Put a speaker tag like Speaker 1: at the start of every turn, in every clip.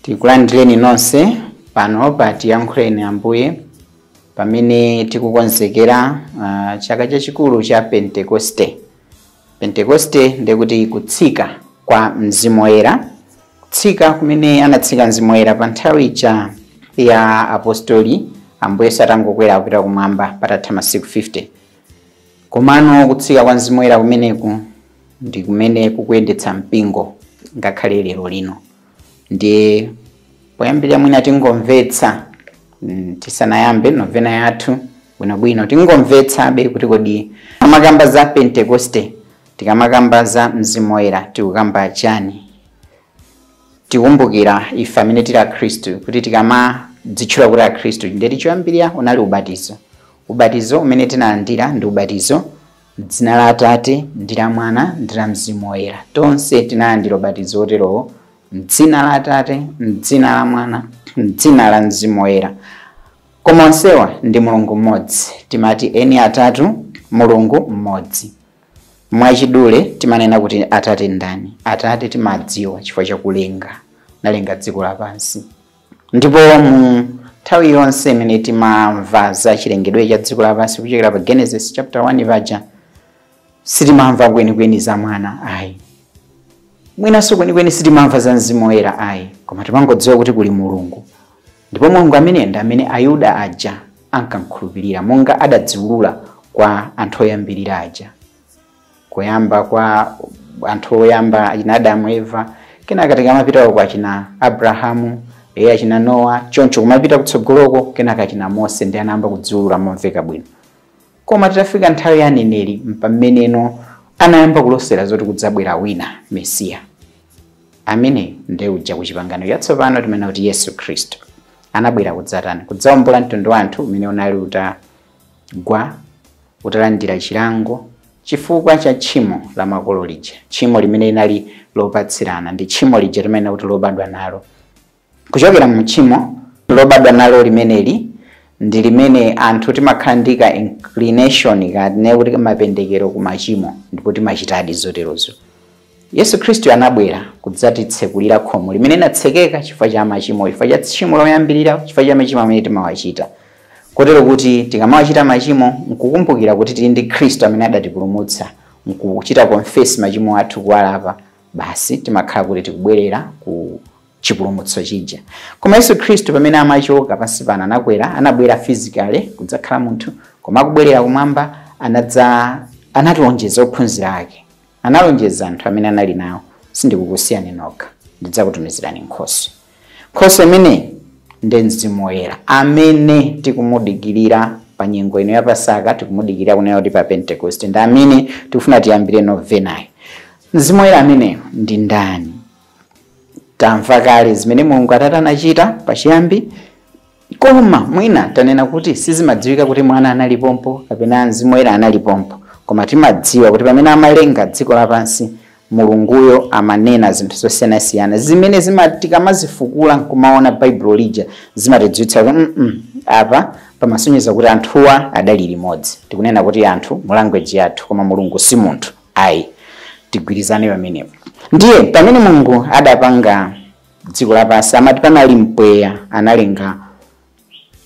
Speaker 1: Tikulandireni nonse pano pa Tiyankhuleni Ambuye pamene tikukonzekera chaka chachikulu cha Pentekoste. Pentekoste ndikuti kutsika kwa Mzimu Woyera, kutsika kumene anatsika Mzimu Woyera pa nthawi ya apostoli Ambuye satangokwera kupita kumwamba patatha masiku 50. Komano kutsika kwa Mzimu Woyera kumeneku ndi kumene kukuyendetsa mpingo ngakhale lero lino. Ndi poyambira mwina tingomvetsa tisanayambe novena yathu bwinobwino tingomvetsabe kuti kodi amakamba za Pentekoste tikamakamba za Mzimu Woyera tikukamba chani. Tikumbukira ife amene tili a Khristu kuti tikamadzitchula kuti a Khristu ndiye choyambirira unali ubatizo. Ubatizo umene tinalandira ndi ubatizo m'dzina la Atate ndi la Mwana ndi la Mzimu Woyera. Tonse tinalandira ubatizo oterowo m'dzina la Atate, m'dzina la Mwana, m'dzina la Mzimu Woyera. Koma onsewa ndi Mulungu mmodzi. Timati eni atatu Mulungu mmodzi. Mwachidule timanena kuti Atate ndani? Atate timadziwa chifukwa chakulenga, nalenga dziko lapansi. Ndipo mu nthawi yonse imene timamva za chilengedwe cha dziko lapansi kuchokera pa Genesis chapter 1 paja sitimamva kwenikweni za Mwana ayi. Mwinanso kwenikweni sitimamva za Mzimu Woyera ayi, koma timangodziwa kuti kuli Mulungu. Ndipo Mulungu amene ndi amene Ayuda aja ankamkhulupirira monga adadziwulula kwa anthu oyambirira aja. Kuyamba kwa anthu oyamba achina Adamu, Eva, kenaka tikamapita kwa achina Abrahamu, achina Noa, choncho kumapita kutsogoloko kenaka achina Mose ndi anayamba kudziwulula momveka bwino. Koma titafika nthawi ya aneneri pameneno anayamba kulosera zoti kudzabwera wina Mesiya. Amene ndiye uja kuchipangano chatsopano timene kuti Yesu Khristu. Anabwera kudzatani? Kudzawombola mtundu wa anthu umene unali utalandira chilango chifukwa cha tchimo la makolo lija. Tchimo limene linali lopatsirana ndi tchimo lija limene kuti lobadwa nalo. Kuchokera mu tchimo lobadwa nalo limeneli ndi limene anthu timakhala ndi inclination kadne kuti mapendekero ku machimo ndipo timachitadi zoterozo. Yesu Khristu anabwera kudzatitsekulira khomo limene linatsekeka chifukwa cha machimo, chifukwa cha tchimo loyambirira, chifukwa cha machimo amene timawachita. Kotero kuti tikamawachita machimo nkukumbukira kuti tili ndi Khristu amene adatipulumutsa, nkuchita confess machimo athu kuwalapa, basi timakhala kuti tikubwerera ku chipulumutso chija. Koma Yesu Khristu pamene amachoka pansi pano anabwera physically kudzakhala munthu, koma kubwerera kumwamba anatilonjeza ophunzira ake. Analonjeza anthu amene anali nawo, sindikukusiyani nokha, ndidzakutumizirani Nkhoswe. Nkhoswe imene ndi Mzimu Woyera amene tikumudikirira pa nyengo ino ya Pasaka, tikumudikirira kunena kuti pa Pentekoste, ndi amene tikufuna tiyambire novenayi. Mzimu Woyera amene ndi ndani? Tamva kale zimene Mulungu Atate anachita pachiyambi, koma mwina tanena kuti sizimadziwika kuti Mwana analipompo kapena Mzimu Woyera analipompo. Koma timadziwa kuti pamene amalenga dziko lapansi Mulunguyo amanena zinthu zosiyanasiyana zimene tikamazifukula nkumaona Baibulo lija zimatidziwitsa kuti apa pamasonyeza kuti anthuwa adali limodzi. Tikunena kuti anthu mu language yathu, koma Mulungu si munthu ayi. Tigwirizane pamenepo. Ndiye pamene Mulungu adapanga dziko lapansi amati panali mpweya analenga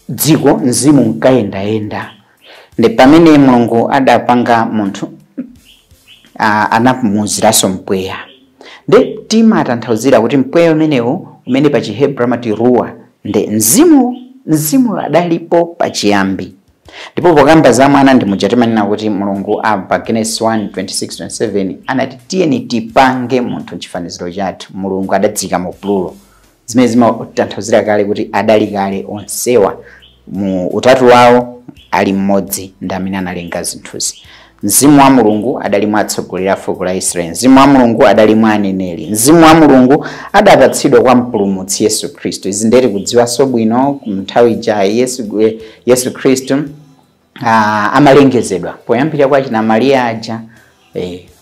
Speaker 1: dziko, mzimu nkayendayenda. Ndi pamene Mulungu adapanga munthu anapumuziranso mpweya. Ndi timatanthauzira kuti mpweya umenewu umene pa Chihebra amati ruwa ndi mzimu adalipo pachiyambi. Ndipo pokamba za Mwana ndi muja timanena kuti Mulungu pa Genesis 1:26-27 anati tiyeni tipange munthu chifaniziro chathu. Mulungu adadzika mu plural, zimene zimatanthauzira kale kuti adali kale onsewa mu utatu wawo ali mmodzi ndi amene analenga zinthuzi. Mzimu wa Mulungu adali mwatsogolera fuko la Israeli. Mzimu wa Mulungu adali mwa aneneri. Mzimu wa Mulungu adapatsidwa kwa mpulumutsi Yesu Khristu. Izi ndeti kudziwanso bwino nthawi ija Yesu Khristu amalengezedwa poyambira kwa achina Mariya aja.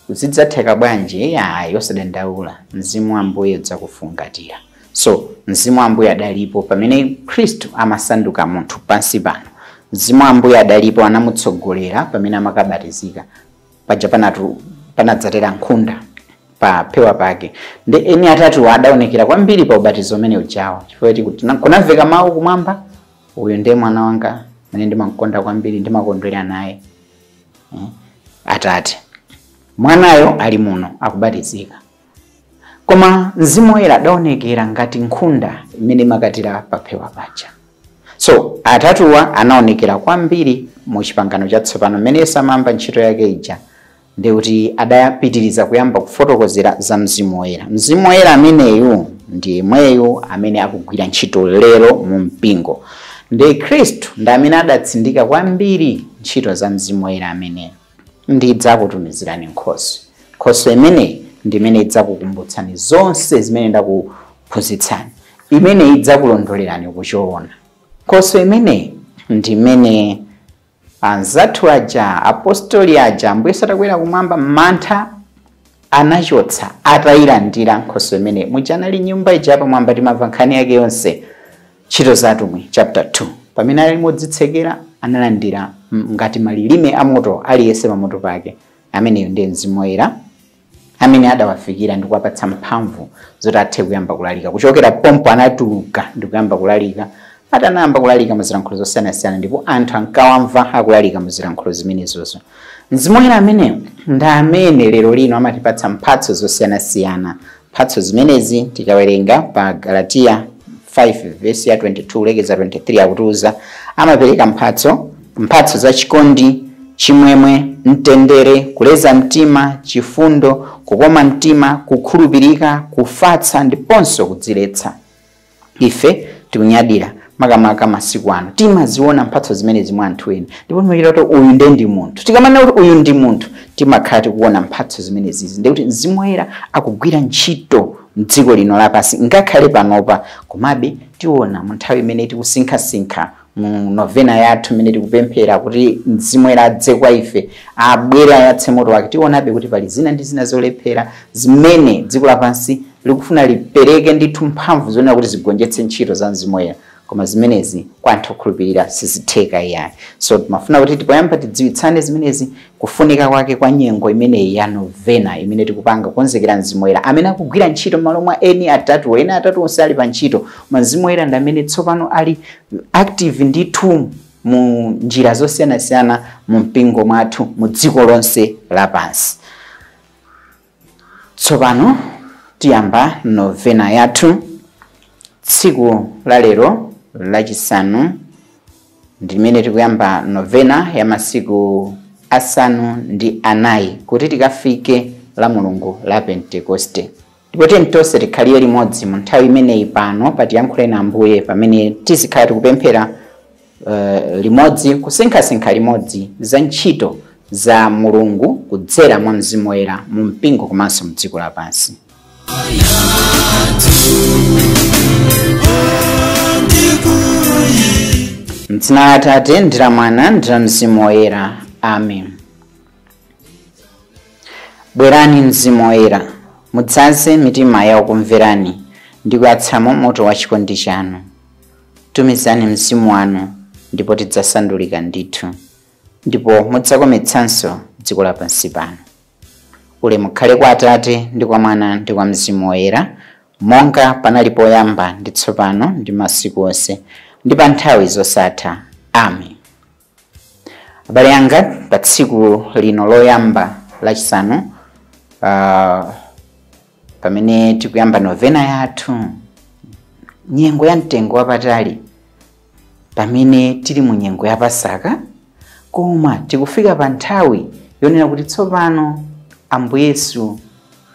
Speaker 1: Kuzidzatheka bwanji? Yosadandaula, Mzimu wa Ambuye udzakufungatira. So Mzimu wa Ambuye adalipo pamene Khristu amasanduka munthu pansi pano. Mzimu wa Ambuye adalipo anamutsogolera pamene amakabatizika. Paja panadzatera nkhunda. pa pewa pake. Ndi eni atatu adaonekera kwambiri pa ubatizo umene uchawo. Chifukwa kuti kunamveka mawu kumwamba, uyu ndiye mwana wanga amene ndimakonda kwambiri, ndimakondwera naye. Atate. Mwanayo ali muno akubatizika. Koma Mzimu Woyera adaonekera ngati nkhunda imene imakatira pa pewa paja. So atatuwa anaonekera kwambiri mu chipangano chatsopano mmene samamba ntchito yake ija. Ndi kuti adapitiriza kuyamba kufotokozera za Mzimu Woyera. Mzimu Woyera ameneyu ndi mweyu amene akugwira ntchito lero mu mpingo. Ndi Khristu ndi amene adatsindika kwambiri ntchito za Mzimu Woyera amene ndidzakutumizirani Nkhoswe. Nkhoswe imene ndi imene idzakukumbutsani zonse zimene ndakuphunzitsani, imene idzakulondolerani kuchoona. Nkhoswe imene ndi imene anzathu aja, apostoli aja, Ambuye atakwera kumwamba mantha anachotsa atayilandira Nkhoswe imene mujanali nyumba ija pamwamba timamva nkhani yake yonse. Ntchito za Atumwi chapter 2 pamene ali modzitsekera analandira ngati malilime amoto aliyense pamoto pake. Ameneyo ndiye Mzimu Woyera amene adawafikira ndi kuwapatsa mphamvu zoti athe kuyamba kulalika. Kuchokera pompo anatuluka ndi kuyamba kulalika. Atanayamba kulalika muzilankhulo zosiyanasiyana ndipo anthu ankawamva akulalika muzilankhulo zimenezozo. Mzimu Woyera amene ndi amene lero lino amatipatsa mphatso zosiyanasiyana. Mphatso zimenezi tikawerenga pa Galatiya 5 verse ya 22 lekeza 23 akutiuza amapereka mphatso za chikondi, chimwemwe, mtendere, kuleza mtima, chifundo, kukoma mtima, kukhulupirika, kufatsa ndiponso kudziletsa. Ife tikunyadira makamaka masiku ano timaziona mphatso zimenezi mwa anthu ena ndipo timakira kuti uyu ndi munthu. Tikamanena kuti uyu ndi munthu timakhala tikuona mphatso zimenezi. Ndi kuti Mzimu Woyera akugwira ntchito m'dziko lino lapansi ngakhale panopa. Komabe tiona mu nthawi imene tikusinkhasinkha mu novena yathu imene tikupemphera kuti Mzimu Woyera adze kwa ife, abwere ayatse moto wake, tionabe kuti pali zina ndi zina zolephera zimene dziko lapansi likufuna lipereke ndithu mphamvu zonena kuti zigonjetse ntchito za Mzimu Woyera. Koma zimenezi kwa anthu okhulupirira sizitheka iyayi. So timafuna kuti tipoyamba tidziwitsane zimenezi, kufunika kwake kwa nyengo imeneyi ya novena imene tikupanga konzekera Mzimu Woyera amene akugwira ntchito m'malo mwa eni atatu onse ali pa ntchito. Mzimu Woyera ndi amene tsopano ali active ndithu mu njira zosiyanasiyana mu mpingo mwathu mu dziko lonse lapansi. Tsopano tiyamba novena yathu. Tsiku la lero lachisanu ndimene tikuyamba novena ya masiku asanu ndi anayi kuti tikafike la Mulungu la Pentekoste. Ndipo tonse tikhalire limodzi mu nthawi imeneyi pano patiyankhule na Ambuye pamene tizikhala tikupemphera limodzi, kusinkhasinkha limodzi za ntchito za Mulungu kudzera mwa Mzimu Woyera mu mpingo komanso mu dziko lapansi. M'dzina la Atate ndi la Mwana ndi la Mzimu Woyera. Amen. Bwerani Mzimu Woyera, mudzaze mitima ya okumverani ndi kuyatsamo moto wa chikondi chanu. Tumizani Mzimu wanu ndipo tidzasandulika ndithu, ndipo mudzakometsanso dziko lapansi pano. Ulemu ukhale kwa Atate ndi kwa Mwana ndi kwa Mzimu Woyera, monga panali poyamba ndi tsopano ndi masiku onse ndi pa nthawi zosatha. Amen. Abale anga, pa tsiku lino loyamba lachisanu pamene tikuyamba novena yathu, nyengo ya mtengo wapatali, pamene tili mu nyengo ya Pasaka, koma tikufika pa nthawi yonena kuti tsopano Ambuye Yesu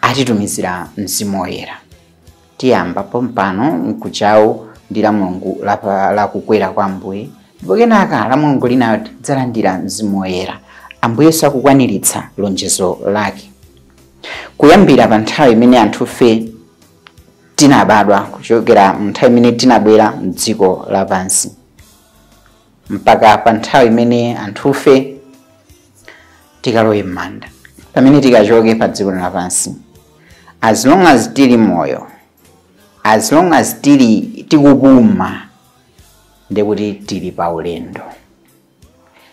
Speaker 1: atitumizira Mzimu Woyera. Tiyamba pompano kuchawo ndi la Mulungu la kukwera kwa Ambuye, ndipo kenaka la Mulungu lina tidzalandira Mzimu Woyera. Ambuye Yesu akukwaniritsa lonjezo lake. Kuyambira pa nthawi imene anthufe tinabadwa, kuchokera nthawi imene tinabwera m'dziko lapansi, mpaka pa nthawi imene anthufe tikalowe m'manda, pamene tikachoke pa dziko lapansi. As long as tili moyo, as long as tikupuma, ndekuti tili pa ulendo.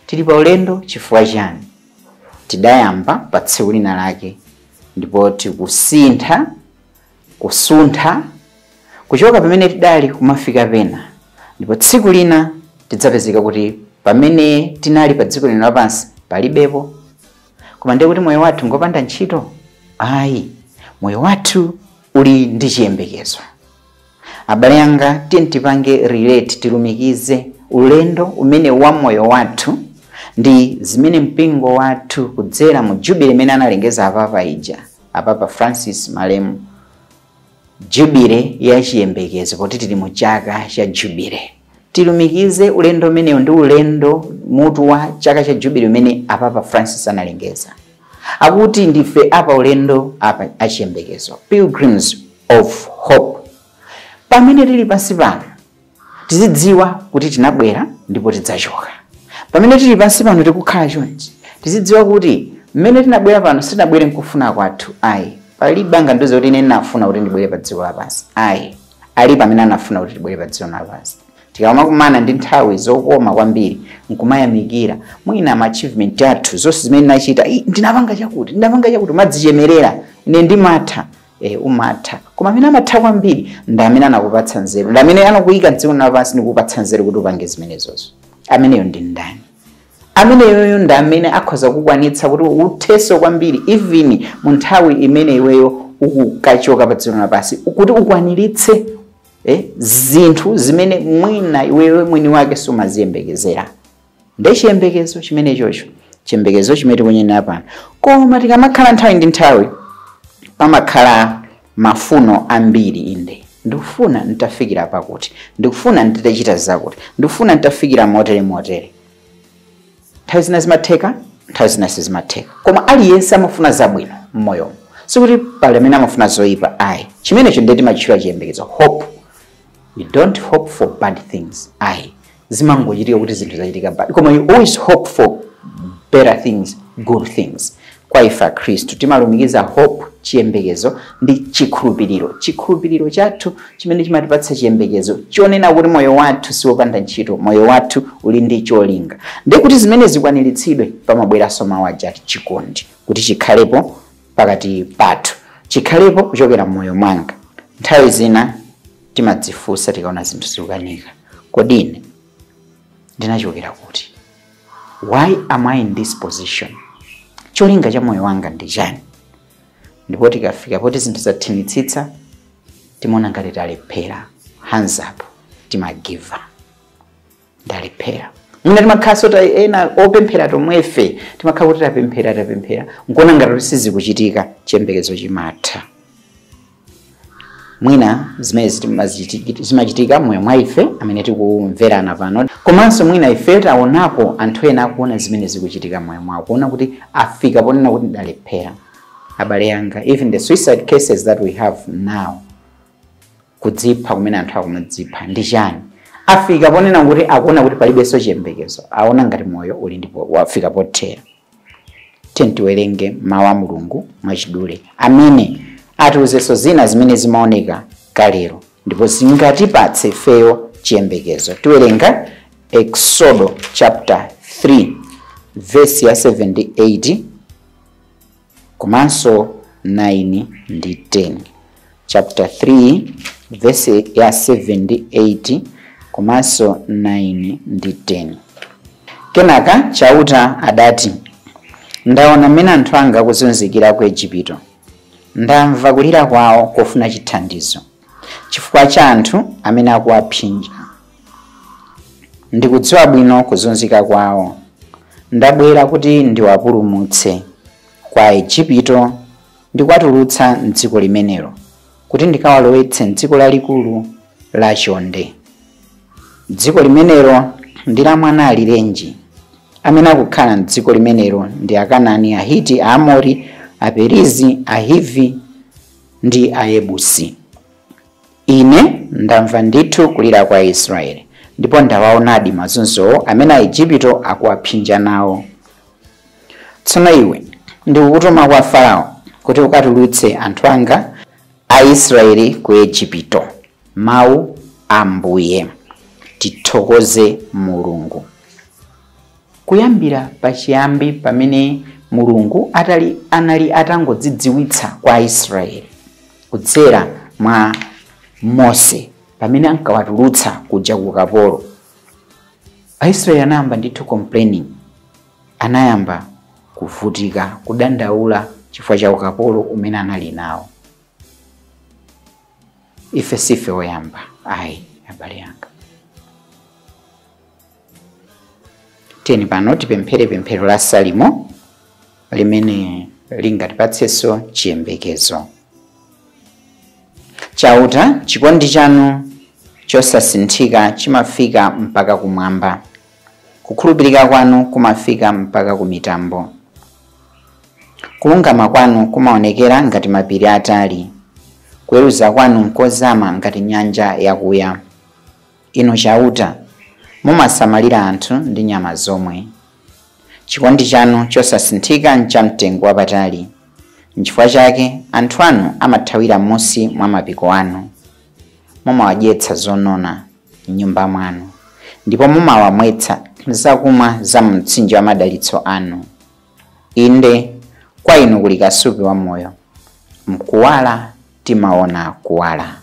Speaker 1: Tili pa ulendo chifukwa chani? Tidayamba pa tsiku lina lake ndipo tikusintha kusuntha kuchoka pamene tidali kumafika pena, ndipo tsiku lina tidzapezeka kuti pamene tinali pa dziko lino lapansi palibepo. Koma ndiye kuti moyo wathu ngopanda ntchito? Ayi, moyo wathu uli ndi chiyembekezo. Abale anga, tipange relate, tilumikize ulendo umene wa moyo wathu ndi zimene mpingo wathu kudzera mu Jubilee imene analengeza Apapa Francis Malemu, Jubilee ya chiyembekezo, poti tili mu chaka cha Jubilee. Tilumikize ulendo umene ndi ulendo mutu wa chaka cha Jubilee umene Apapa Francis analengeza. Akuti ndife apa ulendo apa achiyembekezo, pilgrims of hope. Pamene tili pansi pano tizidziwa kuti tinabwera ndipo tidzachoka. Pamene tili pansi pano tikukhala chonchi, tizidziwa kuti mmene tinabwera pano sitinabwere nkufuna kwathu. Ayi, palibe angandiuze kuti ine ndinafuna kuti ndibwere pa dziko lapansi. Ayi, ali pamene anafuna kuti tibwere pa dziko lapansi. Tikamakumana ndi nthawi zokoma kwambiri nkumayamikira mwina ma achievement athu zonse zimene nachita, ndinapanga chakuti madzichemerera ine ndimatha. Umatha. Koma amene amatha kwambiri ndi amene anakupatsa nzeru, ndi amene anakuyika dziko lapansi nikupatsa nzeru kuti upange zimenezozo. Ameneyo ndi ndani? Ameneyo ndi amene akhoza kukwanitsa kuti utheso kwambiri even mu nthawi imene iweyo ukukachoka pa dziko lapansi, kuti ukwaniritse zinthu zimene mwina iwewe mwini wake sumaziyembekezera. Ndi chiyembekezo chimene chocho, chiyembekezo chimene tikunena pano. Koma tikamakhala nthawi ndi nthawi pamakhala mafuno ambiri. Inde ndikufuna nitafikira pakuti, ndikufuna nditachita zakuti, ndikufuna nitafikira motere. Nthawi zina zimatheka, nthawi zina sizimatheka. Koma aliyense amafuna zabwino mmoyo, sikuti pali amene amafuna zoyipa. Ayi, chimenecho ndiye timachitira chiyembekezo, hope. You don't hope for bad things. Ayi, zimangochitika kuti zinthu zachitika bad, koma you always hope for better things, good things. Kwa ifa Kristu timalumikiza hope, chiyembekezo ndi chikhulupiriro. Chikhulupiriro chathu chimene chimatipatsa chiyembekezo chonena kuti moyo wathu siwopanda ntchito, moyo wathu uli ndi cholinga. Ndi kuti zimene zikwaniritsidwe pamabweranso mawu ati chikondi, kuti chikhalepo pakati pathu, chikhalepo kuchokera mmoyo mwanga. Nthawi zina timadzifunsa tikaona zinthu zikukanika, kodi ine ndinachokera kuti? Why am I in this position? Cholinga cha moyo wanga ndi chani? Ndipo tikafika poti zinthu zathinitsitsa timaona ngati talephera, hands up, timagiva, ndalephera. Mwina timakhaso ta ena opemphera tomwefe, timakhala kuti tapemphera nkuona ngati sizikuchitika, chiyembekezo chimatha. Mwina zimene zimachitika moyo mwa ife amene tikumverana pano, komanso mwina ife taonapo anthu ena akuona zimene zikuchitika moyo mwawo, kuona kuti afika ponena kuti ndalephera. Abale anga, even the suicide cases that we have now, kudzipha kumene anthu akumadzipha ndi chani? Afika ponena kuti akuona kuti palibenso chiyembekezo, aona ngati moyo uli ndipo wafika pothera. Tiwerenge mawu a Mulungu mwachidule amene atiuzenso zina zimene zimaoneka kalero ndipo zingatipatse feyo chiyembekezo. Tiwerenga Exodus chapter 3 verse ya 78 komanso 9 ndi 10. Chapter 3 verse ya 78 komanso 9 ndi 10. Kenaka chauta adati, ndaona mmene anthu anga akuzunzikira ku Igupto. Ndamva kulira kwawo kofuna chithandizo chifukwa cha anthu amene akuwapsinja. Ndikudziwa bwino kuzunzika kwawo. Ndabwera kuti ndiwapulumutse kwa Igupto ndi kuwatulutsa m'dziko limenelo, kuti ndikawalowetse m'dziko lalikulu la chonde. Dziko limenelo ndi la mwana alirenji amene akukhala m'dziko limenelo ndi Akanaani, Ahiti, Aamori, Aperizi, Ahivi ndi Ayebusi. Ine ndamva ndithu kulira kwa Israeli, ndipo ndawaonadi mazunzo amene Aigupto akuwapsinja nawo. Tsono iwe ndikukutuma kwa Farao kuti ukatulutse anthu anga Aisraeli ku Igupto. Mawu a Ambuye. Tithokoze Mulungu. Kuyambira pachiyambi pamene Mulungu anali atangodzidziwitsa kwa Israeli kudzera mwa Mose pamene ankawatulutsa kuja ku ukapolo. Aisraeli anayamba ndithu complaining, anayamba kuvutika, kudandaula chifukwa cha ukapolo umene anali nawo. Ife sife oyamba, ayi abale anga. Tiyeni pano tipemphere pemphero la Salimo limene lingatipatsenso chiyembekezo. Chauta, chikondi chanu chosasinthika chimafika mpaka kumwamba, kukhulupirika kwanu kumafika mpaka ku mitambo, kulungama kwanu kumaonekera ngati mapiri atali, kuweruza kwanu nkozama ngati nyanja yakuya. Inu chauta, mumasamalira anthu ndi nyama zomwe. Chikondi chanu chosasinthika nchamtengo wapatali, n'chifukwa chake anthu anu amathawira m'munsi mwa mapiko anu. Mumawadyetsa zonona m'nyumba mwanu, ndipo mumawamwetsa zakumwa za mtsinje wa madalitso anu. Inde, kwa inu kuli kasupe wa moyo, mkuwala timaona kuwala.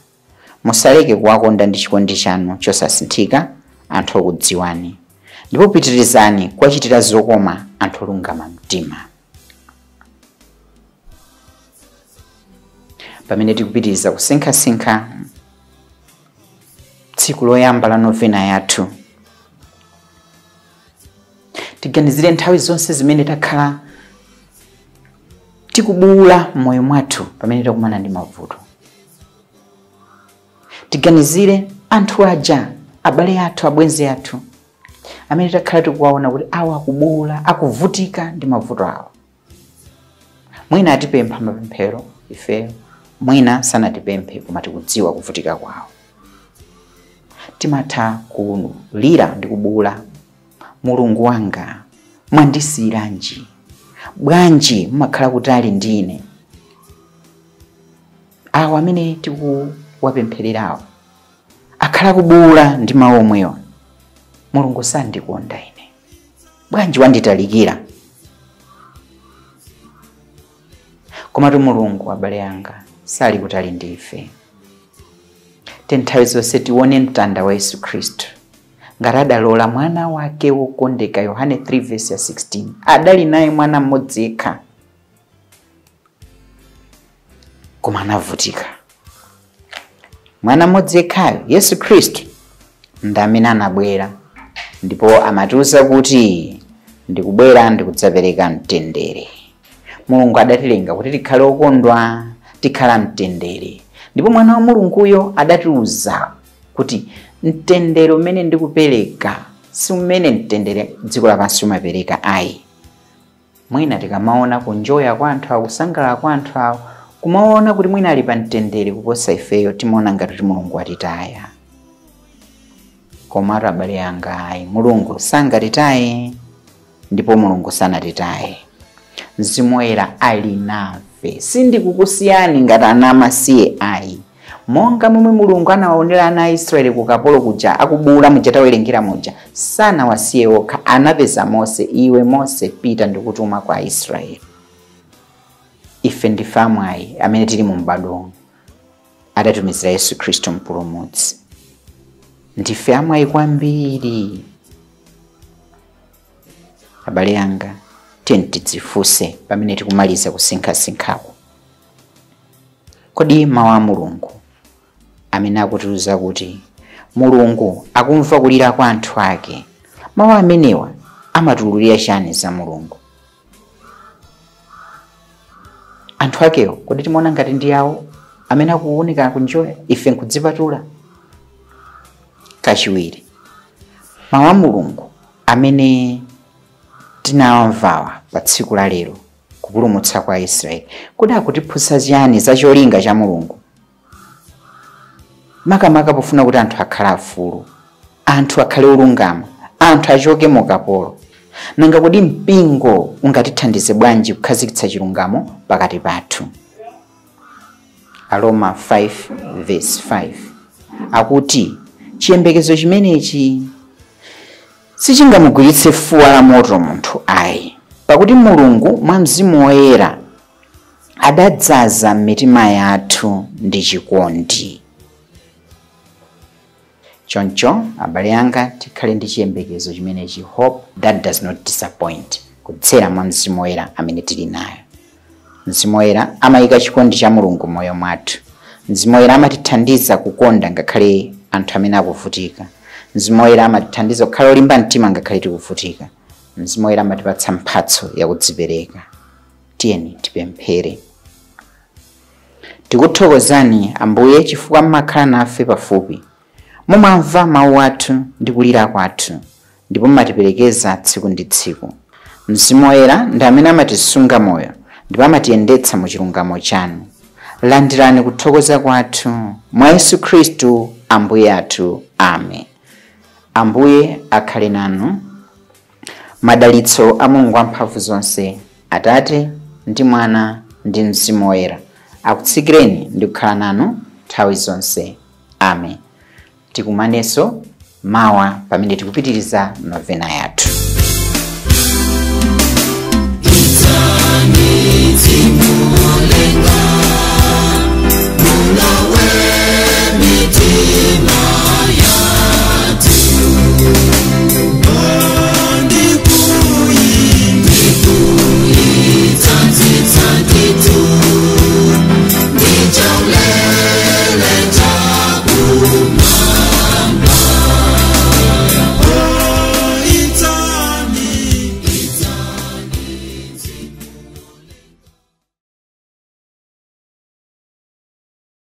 Speaker 1: Musaleke kuwakonda ndi chikondi chanu chosasinthika anthu okudziwani, ndipo pitirizani kuwachitira zokoma anthu olungama mtima. Pamene tikupitiriza kusinkhasinkha tsiku loyamba la novena yathu, tiganizire nthawi zonse zimene takhala tikubuwula m'moyo mwathu pamene takumana ndi mavuto. Tiganizire anthu aja, abale athu, abwenzi athu, amene takhala tikuwaona kuti awa akubuwula, akuvutika ndi mavuto awo. Mwina atipempha mapemphero ifeyo, mwina sanatipemphe koma tikudziwa kuvutika kwawo. Timatha kulira ndi kubuwula, Mulungu wanga mwandisiyiranji, bwanji mumakhala kutali ndine. Awo amene tikuwapemphererawo akhala kubuwula ndi mawu omweyo, Mulungu sandikonda ine, bwanji wanditalikira. Komatu Mulungu abale anga sali kutali ndi ife. Nthawi zonse tione mtanda wa Yesu Khristu, ngati adalola mwana wake wokondeka. Yohane 3:16, adali naye mwana mmodzi yekha koma anavutika. Mwana mmodzi yekhayo Yesu Khristu ndi amene anabwera, ndipo amatiwuza kuti ndikubwera ndikudzapereka mtendere. Mulungu adatilenga kuti tikhale okondwa, tikhala mtendere, ndipo mwana wa Mulunguyo adatiwuza kuti mtendere umene ndikupereka si umene mtendere dziko lapansi umapereka ayi. Mwina tikamaona kunjoya kwa anthu awo, kusangalala kwa anthu awo, kumaona kuti mwina ali pa mtendere kuposa ifeyo, timaona ngati kuti Mulungu atitaya. Komatu abale anga ayi, Mulungu sangatitaye, ndipo Mulungu sanatitaye. Mzimu Woyera ali nafe, sindikukusiyani ngati ana amasiye ayi. Monga momwe Mulungu anawaonera ana a Israeli ku ukapolo kuja akubuwula muja tawerengera muja, sanawasiye okha, anapeza Mose. Iwe Mose, pita ndikutuma kwa Israeli. Ife ndife amwayi amene tili mu m'bado adatumizira Yesu Khristu mpulumutsi. Ndife amwayi kwambiri. Abale anga, tiyeni tidzifunse pamene tikumaliza kusinkhasinkhaku, kodi mawu a Mulungu amene akutiwuza kuti Mulungu akumva kulira kwa anthu ake, mawu amenewa amatiwululira chani za Mulungu? Anthu akewo kodi timaona ngati ndi awo amene akuoneka kunjoya, ife nkudzipatula? Kachiwiri, mawu a Mulungu amene tinawamvawa pa tsiku la lero kupulumutsa kwa Israeli, kodi akutiphunzitsa chiyani za cholinga cha Mulungu? Makamaka pofuna kuti anthu akhale afulu, anthu akhale olungama, anthu achoke mu ukapolo. Nanga kodi mpingo ungatithandize bwanji kukhazikitsa chilungamo pakati pathu? Aroma 5:5 akuti chiyembekezo chimenechi sichingamugwiritse fuwa la moto munthu ayi, pakuti Mulungu mwa Mzimu Woyera adadzaza mitima yathu ndi chikondi. Choncho abale anga tikhale ndi chiyembekezo chimenechi, hope that does not disappoint, kudzera mwa Mzimu Woyera amene tili nayo. Mzimu Woyera amayika chikondi cha Mulungu moyo mwathu. Mzimu Woyera amatithandiza kukonda ngakhale anthu amene akuvutika. Mzimu Woyera amatithandiza kukhala olimba mtima ngakhale tikuvutika. Mzimu Woyera amatipatsa mphatso yakudzipereka. Tiyeni tipemphere. Tikuthokozani Ambuye chifukwa mmakhala nafe pafupi. Mumamva mawu athu ndi kulira kwathu, ndipo mumatiperekeza tsiku ndi tsiku. Mzimu Woyera ndi amene amatisunga moyo ndipo amatiyendetsa mu chilungamo chanu. Landirani kuthokoza kwathu mwa Yesu Khristu Ambuye athu. Amen. Ambuye akhale nanu. Madalitso a Mulungu wamphamvu zonse, Atate ndi Mwana ndi Mzimu Woyera akutsikireni ndi kukhala nanu nthawi zonse. Amen. Tikumanenso mawa pamene tikupitiriza novena yathu.